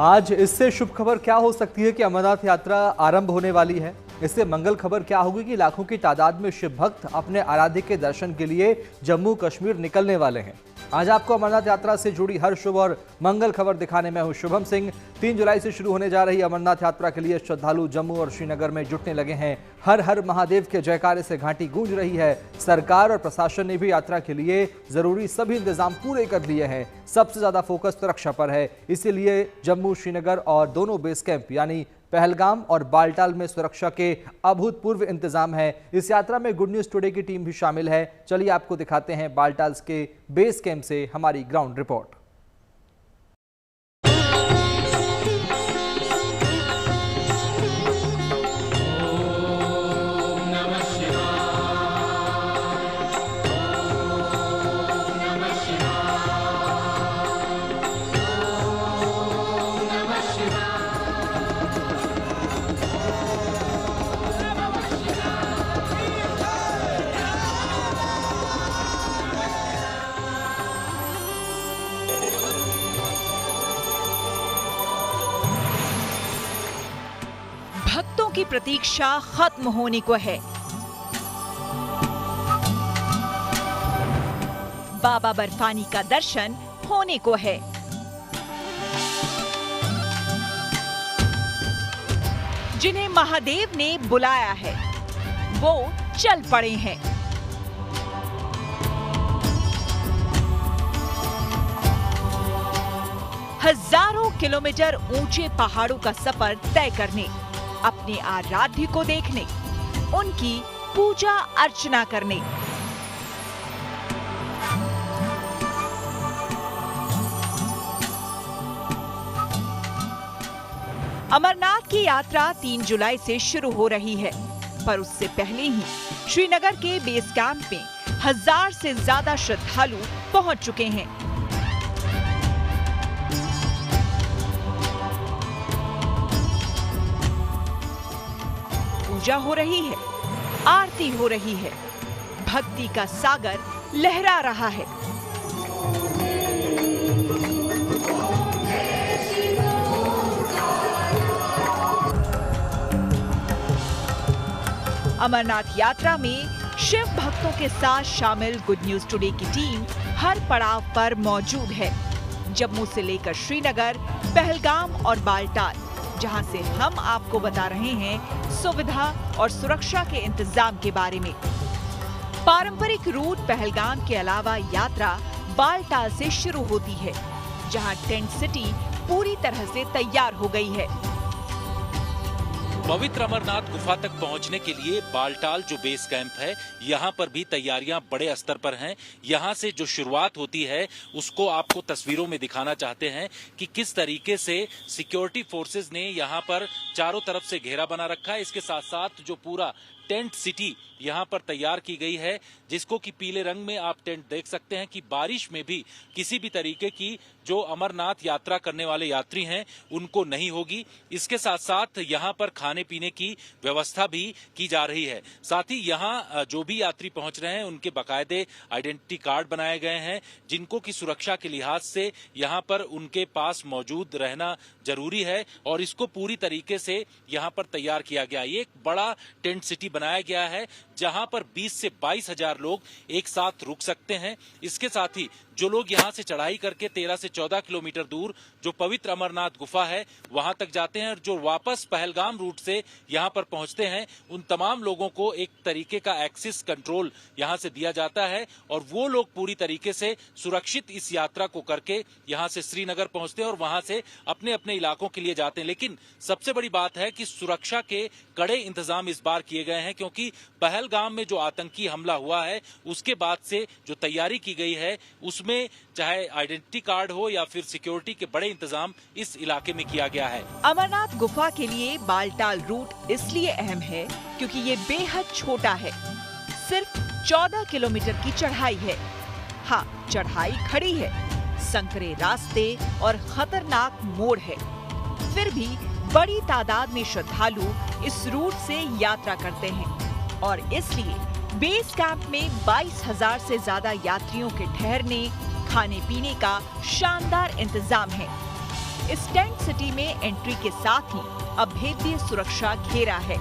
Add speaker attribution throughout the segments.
Speaker 1: आज इससे शुभ खबर क्या हो सकती है कि अमरनाथ यात्रा आरंभ होने वाली है। इससे मंगल खबर क्या होगी कि लाखों की तादाद में शिव भक्त अपने आराध्य के दर्शन के लिए जम्मू कश्मीर निकलने वाले हैं। आज आपको अमरनाथ यात्रा से जुड़ी हर शुभ और मंगल खबर दिखाने में हूं शुभम सिंह। 3 जुलाई से शुरू होने जा रही अमरनाथ यात्रा के लिए श्रद्धालु जम्मू और श्रीनगर में जुटने लगे हैं। हर हर महादेव के जयकारे से घाटी गूंज रही है। सरकार और प्रशासन ने भी यात्रा के लिए जरूरी सभी इंतजाम पूरे कर लिए हैं। सबसे ज्यादा फोकस सुरक्षा पर है, इसीलिए जम्मू, श्रीनगर और दोनों बेस कैंप यानी पहलगाम और बालटाल में सुरक्षा के अभूतपूर्व इंतजाम है। इस यात्रा में गुड न्यूज टुडे की टीम भी शामिल है। चलिए आपको दिखाते हैं बालटाल के बेस कैंप से हमारी ग्राउंड रिपोर्ट।
Speaker 2: भक्तों की प्रतीक्षा खत्म होने को है। बाबा बर्फानी का दर्शन होने को है। जिन्हें महादेव ने बुलाया है वो चल पड़े हैं। हजारों किलोमीटर ऊंचे पहाड़ों का सफर तय करने, अपने आराध्य को देखने, उनकी पूजा अर्चना करने। अमरनाथ की यात्रा 3 जुलाई से शुरू हो रही है, पर उससे पहले ही श्रीनगर के बेस कैंप में 1000 से ज्यादा श्रद्धालु पहुंच चुके हैं। पूजा हो रही है, आरती हो रही है, भक्ति का सागर लहरा रहा है। अमरनाथ यात्रा में शिव भक्तों के साथ शामिल गुड न्यूज टुडे की टीम हर पड़ाव पर मौजूद है। जम्मू से लेकर श्रीनगर, पहलगाम और बालटाल, जहां से हम आपको बता रहे हैं सुविधा और सुरक्षा के इंतजाम के बारे में। पारंपरिक रूट पहलगाम के अलावा यात्रा बालटाल से शुरू होती है, जहां टेंट सिटी पूरी तरह से तैयार हो गई है।
Speaker 3: पवित्र अमरनाथ गुफा तक पहुंचने के लिए बालटाल जो बेस कैंप है, यहाँ पर भी तैयारियां बड़े स्तर पर हैं। यहाँ से जो शुरुआत होती है उसको आपको तस्वीरों में दिखाना चाहते हैं कि किस तरीके से सिक्योरिटी फोर्सेस ने यहाँ पर चारों तरफ से घेरा बना रखा है। इसके साथ साथ जो पूरा टेंट सिटी यहाँ पर तैयार की गई है, जिसको कि पीले रंग में आप टेंट देख सकते हैं कि बारिश में भी किसी भी तरीके की जो अमरनाथ यात्रा करने वाले यात्री हैं उनको नहीं होगी। इसके साथ साथ यहाँ पर खाने पीने की व्यवस्था भी की जा रही है। साथ ही यहाँ जो भी यात्री पहुंच रहे हैं उनके बाकायदे आइडेंटिटी कार्ड बनाए गए हैं, जिनको की सुरक्षा के लिहाज से यहाँ पर उनके पास मौजूद रहना जरूरी है और इसको पूरी तरीके से यहाँ पर तैयार किया गया। ये एक बड़ा टेंट सिटी बनाया गया है जहां पर 20 से 22 हजार लोग एक साथ रुक सकते हैं। इसके साथ ही जो लोग यहां से चढ़ाई करके 13 से 14 किलोमीटर दूर जो पवित्र अमरनाथ गुफा है वहां तक जाते हैं और जो वापस पहलगाम रूट से यहां पर पहुंचते हैं, उन तमाम लोगों को एक तरीके का एक्सेस कंट्रोल यहां से दिया जाता है और वो लोग पूरी तरीके से सुरक्षित इस यात्रा को करके यहां से श्रीनगर पहुंचते हैं और वहां से अपने अपने इलाकों के लिए जाते हैं। लेकिन सबसे बड़ी बात है कि सुरक्षा के कड़े इंतजाम इस बार किए गए हैं, क्योंकि पहलगाम में जो आतंकी हमला हुआ है उसके बाद से जो तैयारी की गई है उसमें चाहे आइडेंटिटी कार्ड हो या फिर सिक्योरिटी के बड़े इंतजाम इस इलाके में किया गया है।
Speaker 2: अमरनाथ गुफा के लिए बालटाल रूट इसलिए अहम है क्योंकि ये बेहद छोटा है। सिर्फ 14 किलोमीटर की चढ़ाई है। हाँ, चढ़ाई खड़ी है, संकरे रास्ते और खतरनाक मोड़ है, फिर भी बड़ी तादाद में श्रद्धालु इस रूट से यात्रा करते हैं और इसलिए बेस कैंप में 22,000 से ज्यादा यात्रियों के ठहरने, खाने पीने का शानदार इंतजाम है। इस टेंट सिटी में एंट्री के साथ ही अब भेदीय सुरक्षा घेरा है।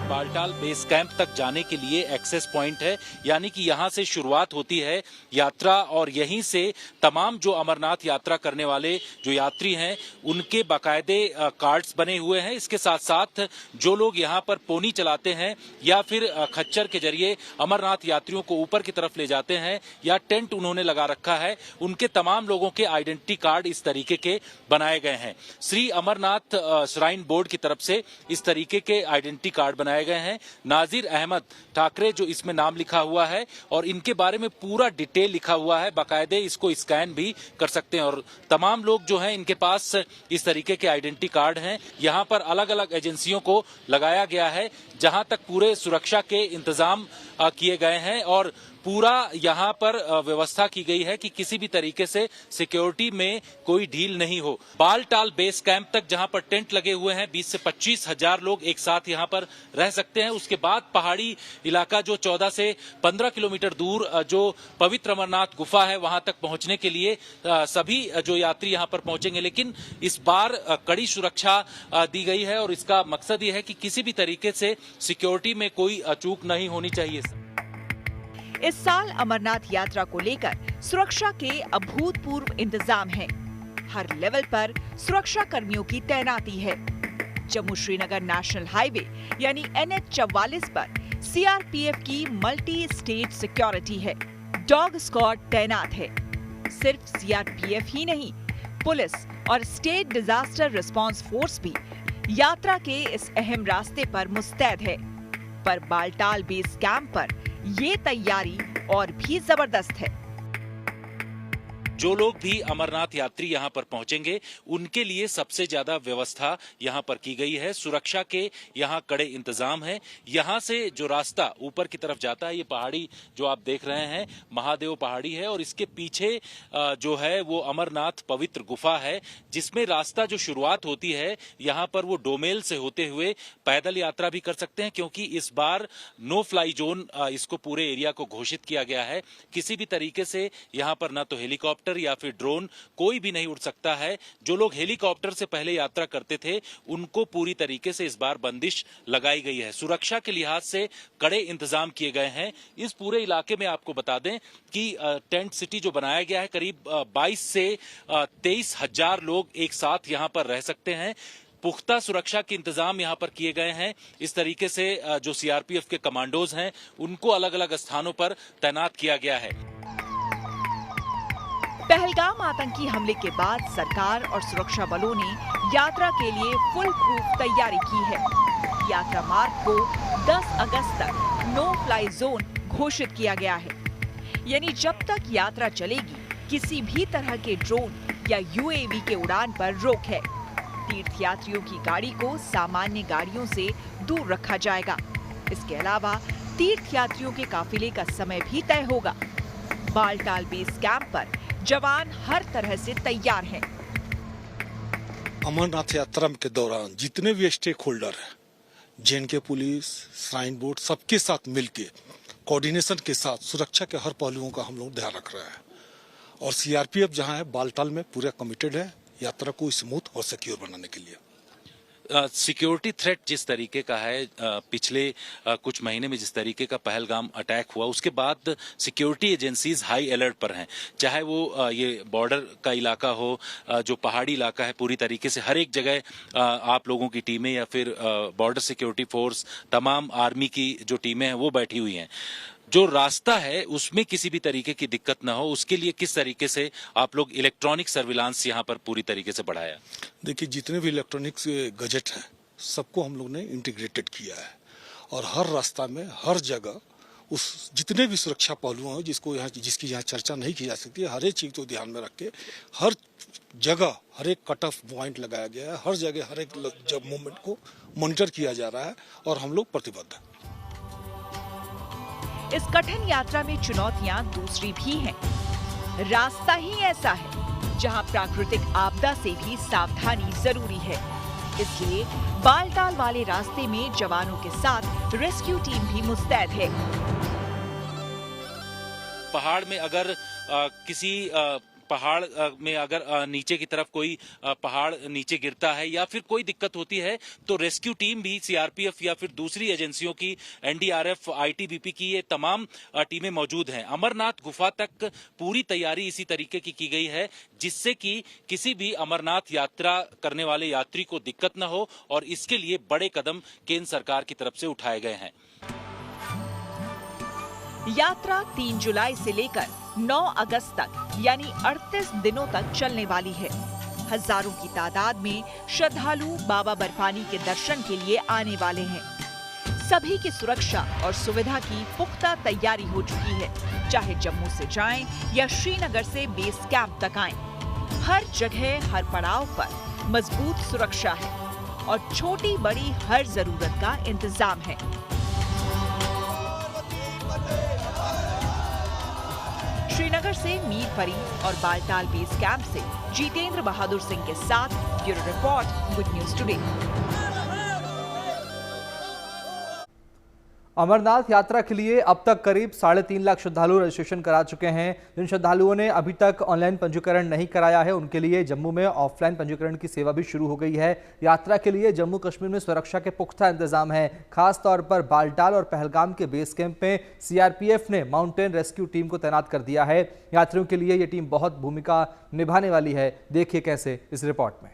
Speaker 3: बालटाल बेस कैंप तक जाने के लिए एक्सेस पॉइंट है, यानी कि यहाँ से शुरुआत होती है यात्रा और यहीं से तमाम जो अमरनाथ यात्रा करने वाले जो यात्री हैं उनके बाकायदे कार्ड्स बने हुए हैं। इसके साथ साथ जो लोग यहाँ पर पोनी चलाते हैं या फिर खच्चर के जरिए अमरनाथ यात्रियों को ऊपर की तरफ ले जाते हैं या टेंट उन्होंने लगा रखा है, उनके तमाम लोगों के आइडेंटिटी कार्ड इस तरीके के बनाए गए हैं। श्री अमरनाथ श्राइन बोर्ड की तरफ से इस तरीके के आइडेंटिटी कार्ड बनाए गए हैं। नाजिर अहमद ठाकरे जो इसमें नाम लिखा हुआ है और इनके बारे में पूरा डिटेल लिखा हुआ है, बाकायदे इसको स्कैन भी कर सकते हैं। और तमाम लोग जो हैं इनके पास इस तरीके के आइडेंटिटी कार्ड हैं। यहाँ पर अलग अलग एजेंसियों को लगाया गया है, जहां तक पूरे सुरक्षा के इंतजाम किए गए हैं और पूरा यहाँ पर व्यवस्था की गई है कि किसी भी तरीके से सिक्योरिटी में कोई ढील नहीं हो। बालटाल बेस कैंप तक जहाँ पर टेंट लगे हुए हैं 20 से 25 हजार लोग एक साथ यहाँ पर रह सकते हैं। उसके बाद पहाड़ी इलाका जो 14 से 15 किलोमीटर दूर जो पवित्र अमरनाथ गुफा है वहां तक पहुंचने के लिए सभी जो यात्री यहाँ पर पहुंचेंगे, लेकिन इस बार कड़ी सुरक्षा दी गई है और इसका मकसद ये है कि किसी भी तरीके से सिक्योरिटी में कोई चूक नहीं होनी चाहिए।
Speaker 2: इस साल अमरनाथ यात्रा को लेकर सुरक्षा के अभूतपूर्व इंतजाम हैं। हर लेवल पर सुरक्षा कर्मियों की तैनाती है। जम्मू श्रीनगर नेशनल हाईवे यानी NH-44 पर सीआरपीएफ की मल्टी स्टेट सिक्योरिटी है। डॉग स्क्वाड तैनात है। सिर्फ सीआरपीएफ ही नहीं, पुलिस और स्टेट डिजास्टर रिस्पांस फोर्स भी यात्रा के इस अहम रास्ते पर मुस्तैद है। पर बालटाल बेस कैंप पर ये तैयारी और भी जबरदस्त है।
Speaker 3: जो लोग भी अमरनाथ यात्री यहाँ पर पहुंचेंगे उनके लिए सबसे ज्यादा व्यवस्था यहाँ पर की गई है। सुरक्षा के यहाँ कड़े इंतजाम हैं। यहाँ से जो रास्ता ऊपर की तरफ जाता है, ये पहाड़ी जो आप देख रहे हैं महादेव पहाड़ी है और इसके पीछे जो है वो अमरनाथ पवित्र गुफा है, जिसमें रास्ता जो शुरुआत होती है यहाँ पर वो डोमेल से होते हुए पैदल यात्रा भी कर सकते हैं, क्योंकि इस बार नो फ्लाई जोन इसको पूरे एरिया को घोषित किया गया है। किसी भी तरीके से यहाँ पर न तो हेलीकॉप्टर या फिर ड्रोन कोई भी नहीं उड़ सकता है। जो लोग हेलीकॉप्टर से पहले यात्रा करते थे उनको पूरी तरीके से इस बार बंदिश लगाई गई है। सुरक्षा के लिहाज से कड़े इंतजाम किए गए हैं। इस पूरे इलाके में आपको बता दें कि टेंट सिटी जो बनाया गया है करीब 22 से 23 हजार लोग एक साथ यहां पर रह सकते हैं। पुख्ता सुरक्षा के इंतजाम यहां पर किए गए हैं। इस तरीके से जो सीआरपीएफ के कमांडोज हैं उनको अलग अलग स्थानों पर तैनात किया गया है।
Speaker 2: पहलगाम आतंकी हमले के बाद सरकार और सुरक्षा बलों ने यात्रा के लिए फुल प्रूफ तैयारी की है। यात्रा मार्ग को 10 अगस्त तक नो फ्लाई जोन घोषित किया गया है, यानी जब तक यात्रा चलेगी किसी भी तरह के ड्रोन या यूएवी के उड़ान पर रोक है। तीर्थयात्रियों की गाड़ी को सामान्य गाड़ियों से दूर रखा जाएगा। इसके अलावा तीर्थयात्रियों के काफिले का समय भी तय होगा। बालटाल बेस कैंप पर जवान हर तरह से तैयार हैं।
Speaker 4: अमरनाथ यात्रा के दौरान जितने भी स्टेक होल्डर हैं, जेएनके पुलिस, श्राइन बोर्ड, सबके साथ मिलके कोऑर्डिनेशन के साथ सुरक्षा के हर पहलुओं का हम लोग ध्यान रख रहे हैं। और सीआरपीएफ जहां है बालटाल में पूरा कमिटेड है यात्रा को स्मूथ और सिक्योर बनाने के लिए।
Speaker 3: सिक्योरिटी थ्रेट जिस तरीके का है, पिछले कुछ महीने में जिस तरीके का पहलगाम अटैक हुआ उसके बाद सिक्योरिटी एजेंसीज हाई अलर्ट पर हैं। चाहे वो ये बॉर्डर का इलाका हो, जो पहाड़ी इलाका है, पूरी तरीके से हर एक जगह आप लोगों की टीमें या फिर बॉर्डर सिक्योरिटी फोर्स, तमाम आर्मी की जो टीमें हैं वो बैठी हुई हैं। जो रास्ता है उसमें किसी भी तरीके की दिक्कत ना हो, उसके लिए किस तरीके से आप लोग इलेक्ट्रॉनिक सर्विलांस यहाँ पर पूरी तरीके से बढ़ाया?
Speaker 4: देखिए, जितने भी इलेक्ट्रॉनिक्स गैजेट हैं सबको हम लोग ने इंटीग्रेटेड किया है और हर रास्ता में हर जगह उस जितने भी सुरक्षा पहलू हैं जिसकी यहाँ चर्चा नहीं की जा सकती है, हर एक चीज को ध्यान में रख के हर जगह हर एक कट ऑफ पॉइंट लगाया गया है। हर जगह हर एक जब मूवमेंट को मॉनिटर किया जा रहा है और हम लोग प्रतिबद्ध हैं।
Speaker 2: इस कठिन यात्रा में चुनौतियां दूसरी भी हैं। रास्ता ही ऐसा है जहां प्राकृतिक आपदा से भी सावधानी जरूरी है। इसलिए बालटाल वाले रास्ते में जवानों के साथ रेस्क्यू टीम भी मुस्तैद है।
Speaker 3: पहाड़ में अगर किसी पहाड़ में अगर नीचे की तरफ कोई पहाड़ नीचे गिरता है या फिर कोई दिक्कत होती है तो रेस्क्यू टीम भी सीआरपीएफ या फिर दूसरी एजेंसियों की एनडीआरएफ, आईटीबीपी की ये तमाम टीमें मौजूद हैं। अमरनाथ गुफा तक पूरी तैयारी इसी तरीके की गई है जिससे कि किसी भी अमरनाथ यात्रा करने वाले यात्री को दिक्कत न हो और इसके लिए बड़े कदम केंद्र सरकार की तरफ से उठाए गए हैं।
Speaker 2: यात्रा 3 जुलाई से लेकर 9 अगस्त तक यानी 38 दिनों तक चलने वाली है। हजारों की तादाद में श्रद्धालु बाबा बर्फानी के दर्शन के लिए आने वाले हैं। सभी की सुरक्षा और सुविधा की पुख्ता तैयारी हो चुकी है, चाहे जम्मू से जाएं या श्रीनगर से बेस कैंप तक आएं। हर जगह हर पड़ाव पर मजबूत सुरक्षा है और छोटी बड़ी हर जरूरत का इंतजाम है। श्रीनगर से मीर फरीद और बालटाल बेस कैंप से जितेंद्र बहादुर सिंह के साथ bureau report, good news today.
Speaker 1: Amarnath यात्रा के लिए अब तक करीब 3.5 लाख श्रद्धालु रजिस्ट्रेशन करा चुके हैं। जिन श्रद्धालुओं ने अभी तक ऑनलाइन पंजीकरण नहीं कराया है उनके लिए जम्मू में ऑफलाइन पंजीकरण की सेवा भी शुरू हो गई है। यात्रा के लिए जम्मू कश्मीर में सुरक्षा के पुख्ता इंतजाम है। खास तौर पर बालटाल और पहलगाम के बेस कैंप में सीआरपीएफ ने माउंटेन रेस्क्यू टीम को तैनात कर दिया है। यात्रियों के लिए ये टीम बहुत भूमिका निभाने वाली है। देखिए कैसे इस रिपोर्ट में।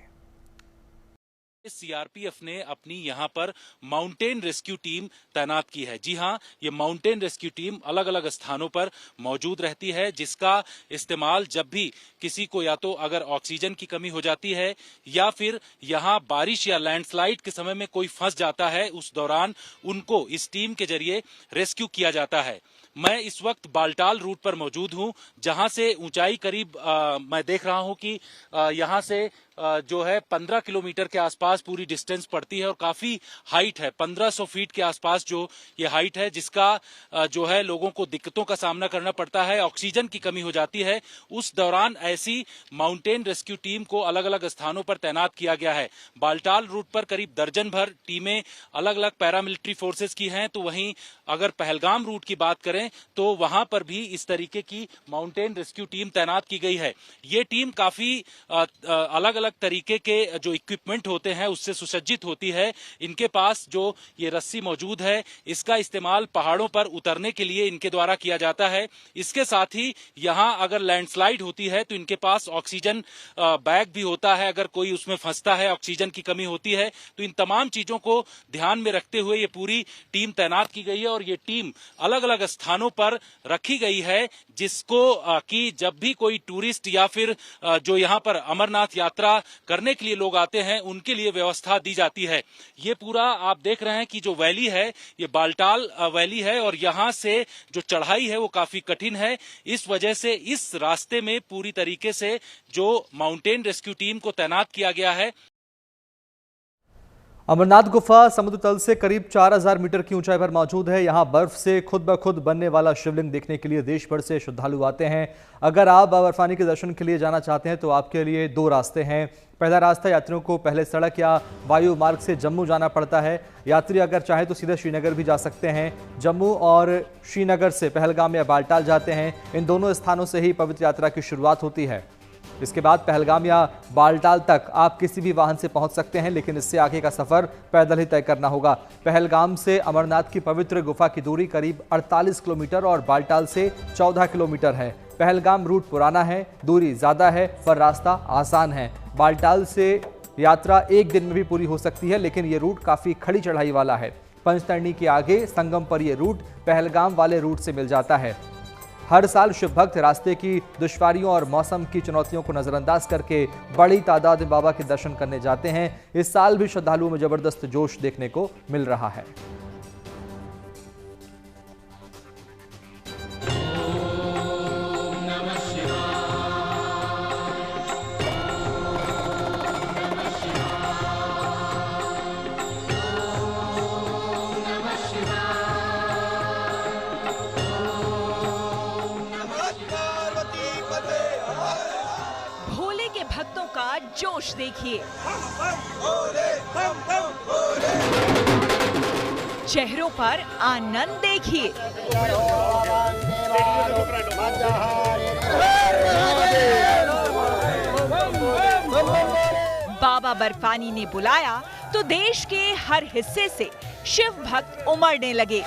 Speaker 3: सीआरपीएफ ने अपनी यहां पर माउंटेन रेस्क्यू टीम तैनात की है। जी हां, ये माउंटेन रेस्क्यू टीम अलग अलग स्थानों पर मौजूद रहती है जिसका इस्तेमाल जब भी किसी को या तो अगर ऑक्सीजन की कमी हो जाती है या फिर यहां बारिश या लैंडस्लाइड के समय में कोई फंस जाता है, उस दौरान उनको इस टीम के जरिए रेस्क्यू किया जाता है। मैं इस वक्त बालटाल रूट पर मौजूद हूं जहां से ऊंचाई करीब मैं देख रहा हूं कि यहां से जो है 15 किलोमीटर के आसपास पूरी डिस्टेंस पड़ती है और काफी हाइट है, 1500 फीट के आसपास जो ये हाइट है जिसका जो है लोगों को दिक्कतों का सामना करना पड़ता है, ऑक्सीजन की कमी हो जाती है। उस दौरान ऐसी माउंटेन रेस्क्यू टीम को अलग अलग स्थानों पर तैनात किया गया है। बालटाल रूट पर करीब दर्जन भर टीमें अलग अलग पैरामिलिट्री फोर्सेस की हैं, तो वहीं अगर पहलगाम रूट की बात करें तो वहां पर भी इस तरीके की माउंटेन रेस्क्यू टीम तैनात की गई है। ये टीम काफी अलग अलग तरीके के जो इक्विपमेंट होते हैं उससे सुसज्जित होती है। इनके पास जो ये रस्सी मौजूद है इसका इस्तेमाल पहाड़ों पर उतरने के लिए इनके द्वारा किया जाता है। इसके साथ ही यहां अगर लैंडस्लाइड होती है तो इनके पास ऑक्सीजन बैग भी होता है, अगर कोई उसमें फंसता है, ऑक्सीजन की कमी होती है। तो इन तमाम चीजों को ध्यान में रखते हुए ये पूरी टीम तैनात की गई है और ये टीम अलग अलग स्थानों पर रखी गई है जिसको कि जब भी कोई टूरिस्ट या फिर जो यहां पर अमरनाथ यात्रा करने के लिए लोग आते हैं उनके लिए व्यवस्था दी जाती है। ये पूरा आप देख रहे हैं कि जो वैली है ये बालटाल वैली है और यहां से जो चढ़ाई है वो काफी कठिन है। इस वजह से इस रास्ते में पूरी तरीके से जो माउंटेन रेस्क्यू टीम को तैनात किया गया है।
Speaker 1: अमरनाथ गुफा समुद्र तल से करीब 4000 मीटर की ऊंचाई पर मौजूद है। यहां बर्फ से खुद ब खुद बनने वाला शिवलिंग देखने के लिए देश भर से श्रद्धालु आते हैं। अगर आप बाबा बर्फानी के दर्शन के लिए जाना चाहते हैं तो आपके लिए 2 रास्ते हैं। पहला रास्ता यात्रियों को पहले सड़क या वायु मार्ग से जम्मू जाना पड़ता है। यात्री अगर चाहे तो सीधे श्रीनगर भी जा सकते हैं। जम्मू और श्रीनगर से पहलगाम या बालटाल जाते हैं। इन दोनों स्थानों से ही पवित्र यात्रा की शुरुआत होती है। इसके बाद पहलगाम या बालटाल तक आप किसी भी वाहन से पहुंच सकते हैं, लेकिन इससे आगे का सफर पैदल ही तय करना होगा। पहलगाम से अमरनाथ की पवित्र गुफा की दूरी करीब 48 किलोमीटर और बालटाल से 14 किलोमीटर है। पहलगाम रूट पुराना है, दूरी ज्यादा है पर रास्ता आसान है। बालटाल से यात्रा 1 दिन में भी पूरी हो सकती है, लेकिन ये रूट काफी खड़ी चढ़ाई वाला है। पंचतरणी के आगे संगम पर यह रूट पहलगाम वाले रूट से मिल जाता है। हर साल शिव भक्त रास्ते की दुश्वारियों और मौसम की चुनौतियों को नजरअंदाज करके बड़ी तादाद में बाबा के दर्शन करने जाते हैं। इस साल भी श्रद्धालुओं में जबरदस्त जोश देखने को मिल रहा है।
Speaker 2: भक्तों का जोश देखिए, चेहरों पर आनंद देखिए। मामा बर्फानी ने बुलाया तो देश के हर हिस्से से शिव भक्त उमड़ने लगे।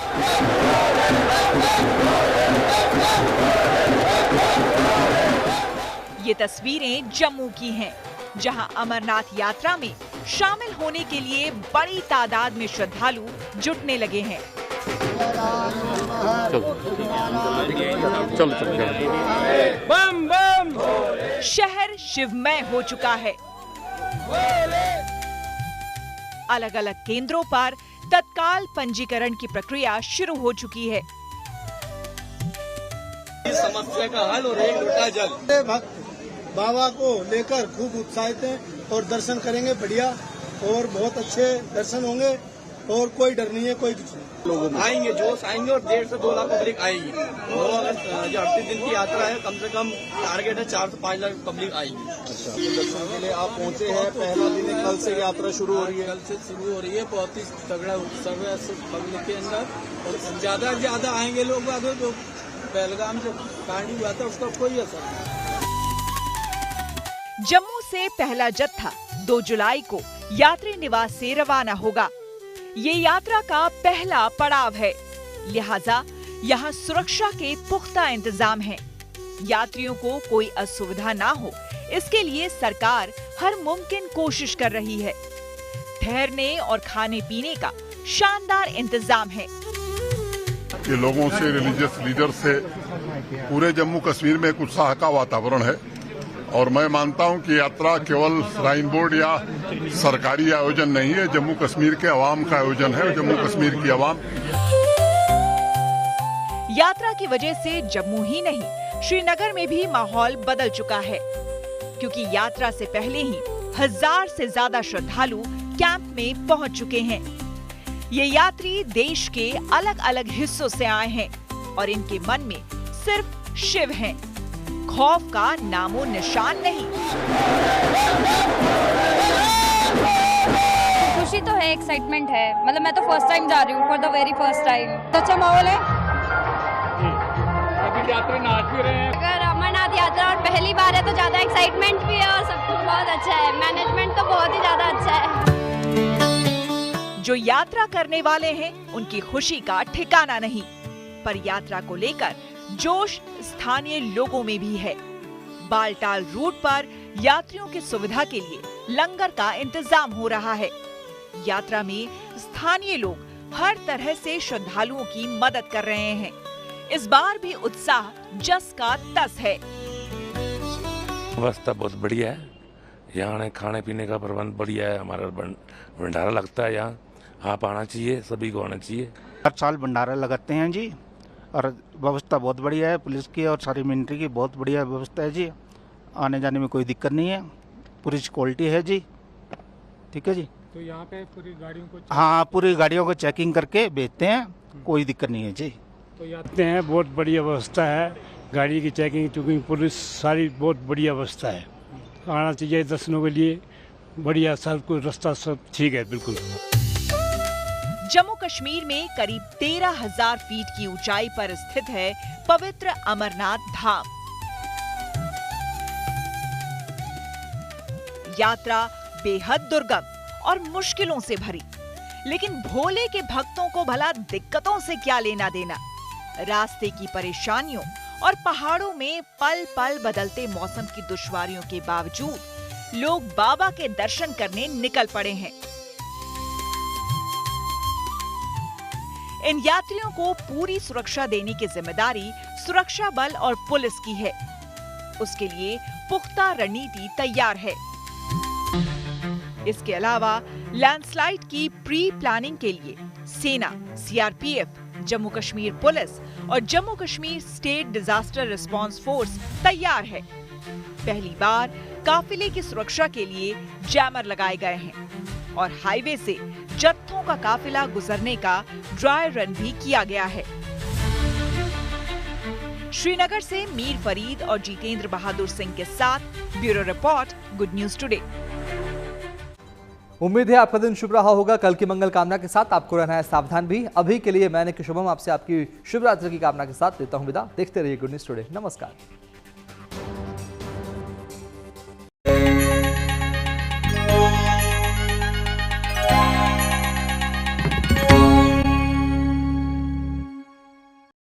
Speaker 2: ये तस्वीरें जम्मू की हैं, जहां अमरनाथ यात्रा में शामिल होने के लिए बड़ी तादाद में श्रद्धालु जुटने लगे हैं। बम बम। शहर शिवमय हो चुका है। अलग अलग केंद्रों पर तत्काल पंजीकरण की प्रक्रिया शुरू हो चुकी है।
Speaker 5: इस समस्या का हल और एक लोटा जल। भक्त बाबा को लेकर खूब उत्साहित हैं और दर्शन करेंगे बढ़िया, और बहुत अच्छे दर्शन होंगे और कोई डर नहीं है, कोई कुछ नहीं। लोग आएंगे, जोश आएंगे और 1.5 से 2 लाख पब्लिक आएगी। और अगर जो 38 दिन की यात्रा है, कम से कम टारगेट है 4 से 5 लाख पब्लिक आएगी। दर्शन के लिए आप पहुंचे हैं, पहला दिन है, कल से यात्रा शुरू हो रही है। कल से शुरू हो रही है, बहुत ही तगड़ा उत्सव है पब्लिक के अंदर, और ज्यादा से ज्यादा आएंगे लोग। अगर जो पहलगाम जो कांड हुआ था उसका कोई असर नहीं।
Speaker 2: जम्मू से पहला जत्था 2 जुलाई को यात्री निवास से रवाना होगा। ये यात्रा का पहला पड़ाव है, लिहाजा यहाँ सुरक्षा के पुख्ता इंतजाम हैं। यात्रियों को कोई असुविधा ना हो, इसके लिए सरकार हर मुमकिन कोशिश कर रही है। ठहरने और खाने पीने का शानदार इंतजाम है।
Speaker 6: कि लोगों से, रिलीजियस लीडर से पूरे जम्मू कश्मीर में एक उत्साह का वातावरण है, और मैं मानता हूं कि यात्रा केवल श्राइन बोर्ड या सरकारी आयोजन नहीं है, जम्मू कश्मीर के अवाम का आयोजन है। जम्मू कश्मीर की अवाम
Speaker 2: यात्रा की वजह से जम्मू ही नहीं, श्रीनगर में भी माहौल बदल चुका है, क्योंकि यात्रा से पहले ही 1000 से ज्यादा श्रद्धालु कैंप में पहुंच चुके हैं। ये यात्री देश के अलग अलग हिस्सों से आए हैं और इनके मन में सिर्फ शिव है, खौफ का नामो निशान नहीं।
Speaker 7: खुशी तो है, एक्साइटमेंट है। मतलब मैं तो फर्स्ट टाइम जा रही हूँ, for the very first time. तो अच्छा माहौल है।
Speaker 8: अभी यात्री नाच भी रहे हैं।
Speaker 7: अगर अमरनाथ यात्रा और पहली बार है तो ज्यादा एक्साइटमेंट भी है और सब कुछ बहुत अच्छा है। मैनेजमेंट तो बहुत ही ज्यादा अच्छा है।
Speaker 2: जो यात्रा करने वाले हैं उनकी खुशी का ठिकाना नहीं, पर यात्रा को लेकर जोश स्थानीय लोगों में भी है। बालटाल रूट पर यात्रियों की सुविधा के लिए लंगर का इंतजाम हो रहा है। यात्रा में स्थानीय लोग हर तरह से श्रद्धालुओं की मदद कर रहे हैं। इस बार भी उत्साह जस का तस है।
Speaker 9: व्यवस्था बहुत बढ़िया है, यहाँ खाने पीने का प्रबंध बढ़िया है। हमारा भंडारा लगता है, यहाँ आप आना चाहिए, सभी को आना चाहिए।
Speaker 10: हर साल भंडारा लगाते हैं जी, और व्यवस्था बहुत बढ़िया है। पुलिस की और सारी मिलिट्री की बहुत बढ़िया व्यवस्था है जी। आने जाने में कोई दिक्कत नहीं है, पूरी क्वालिटी है जी। ठीक है जी।
Speaker 8: तो यहाँ पे पूरी गाड़ियों को
Speaker 10: पूरी गाड़ियों को चेकिंग करके भेजते हैं, कोई दिक्कत नहीं है जी।
Speaker 8: तो यात्री हैं, बहुत बढ़िया व्यवस्था है। गाड़ी की चेकिंग चुकिंग पुलिस सारी बहुत बढ़िया व्यवस्था है। आना चाहिए दर्शनों के लिए, बढ़िया सब कुछ रास्ता सब ठीक है बिल्कुल।
Speaker 2: जम्मू कश्मीर में करीब 13,000 फीट की ऊंचाई पर स्थित है पवित्र अमरनाथ धाम। यात्रा बेहद दुर्गम और मुश्किलों से भरी, लेकिन भोले के भक्तों को भला दिक्कतों से क्या लेना देना। रास्ते की परेशानियों और पहाड़ों में पल पल बदलते मौसम की दुश्वारियों के बावजूद लोग बाबा के दर्शन करने निकल पड़े हैं। इन यात्रियों को पूरी सुरक्षा देने की जिम्मेदारी सुरक्षा बल और पुलिस की है। उसके लिए पुख्ता रणनीति तैयार है। इसके अलावा लैंडस्लाइड की प्री प्लानिंग के लिए सेना, सीआरपीएफ, जम्मू कश्मीर पुलिस और Jammu Kashmir state disaster response force तैयार है। पहली बार काफिले की सुरक्षा के लिए जैमर लगाए गए हैं और हाईवे से जत्थों का काफिला गुजरने का ड्राई रन भी किया गया है। श्रीनगर से मीर फरीद और जितेंद्र बहादुर सिंह के साथ bureau report, good news today.
Speaker 1: उम्मीद है आपका दिन शुभ रहा होगा। कल की मंगल कामना के साथ आपको रहना है सावधान भी। अभी के लिए मैंने शुभम आपसे आपकी शुभ रात्रि की कामना के साथ देता हूं विदा। देखते रहिए गुड न्यूज टुडे। नमस्कार।